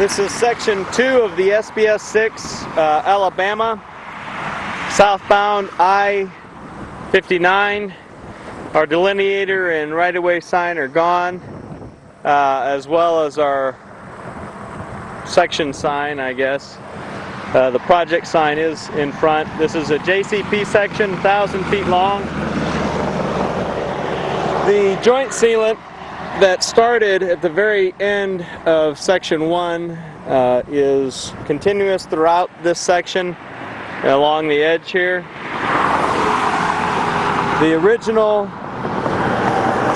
This is section 2 of the SBS 6 Alabama, southbound I-59. Our delineator and right-of-way sign are gone, as well as our section sign, I guess. The project sign is in front. This is a JCP section, 1,000 feet long. The joint sealant that started at the very end of section 1 is continuous throughout this section along the edge here. The original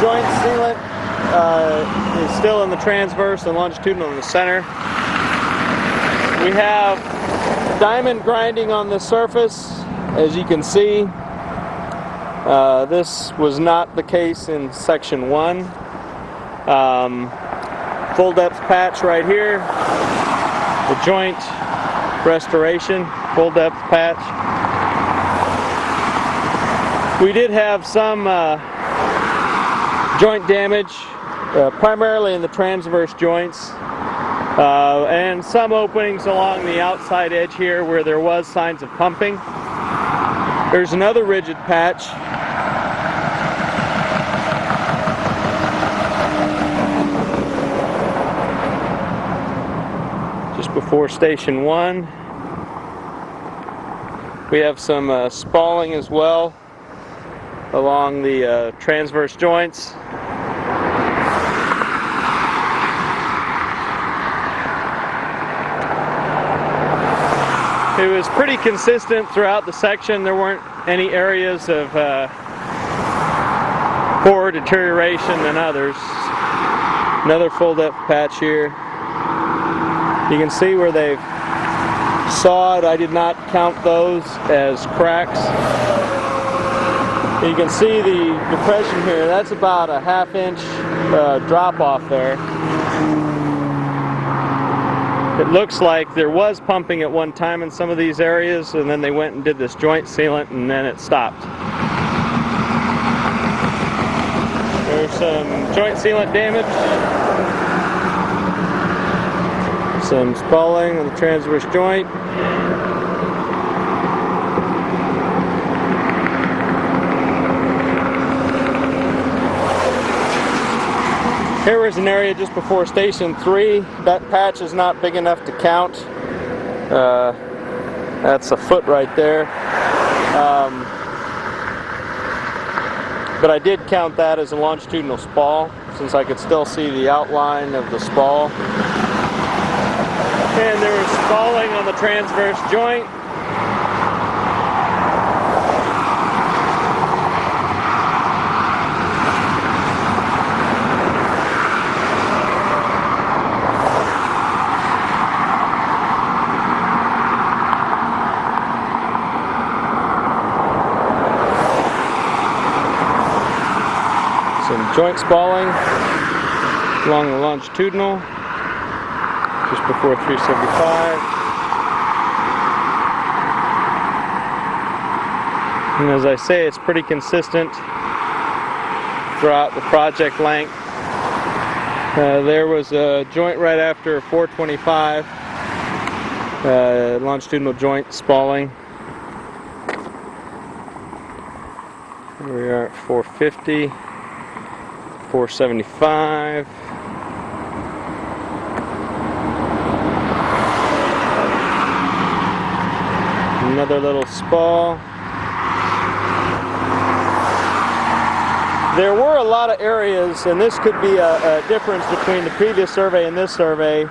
joint sealant is still in the transverse and longitudinal in the center. We have diamond grinding on the surface, as you can see. This was not the case in section 1. Full depth patch right here, the joint restoration, full depth patch. We did have some joint damage, primarily in the transverse joints, and some openings along the outside edge here where there was signs of pumping. There's another rigid patch. Just before station 1. We have some spalling as well along the transverse joints. It was pretty consistent throughout the section. There weren't any areas of poor deterioration than others. Another full depth patch here. You can see where they've sawed. I did not count those as cracks. You can see the depression here. That's about a ½ inch drop off there. It looks like there was pumping at one time in some of these areas, and then they went and did this joint sealant, and then it stopped. There's some joint sealant damage. Some spalling on the transverse joint. Here was an area just before station 3. That patch is not big enough to count. That's a foot right there. But I did count that as a longitudinal spall, since I could still see the outline of the spall. And there was spalling on the transverse joint. Some joint spalling along the longitudinal, just before 375. And as I say, it's pretty consistent throughout the project length. There was a joint right after 425, longitudinal joint spalling. Here we are at 450. 475. Another little spall. There were a lot of areas, and this could be a difference between the previous survey and this survey,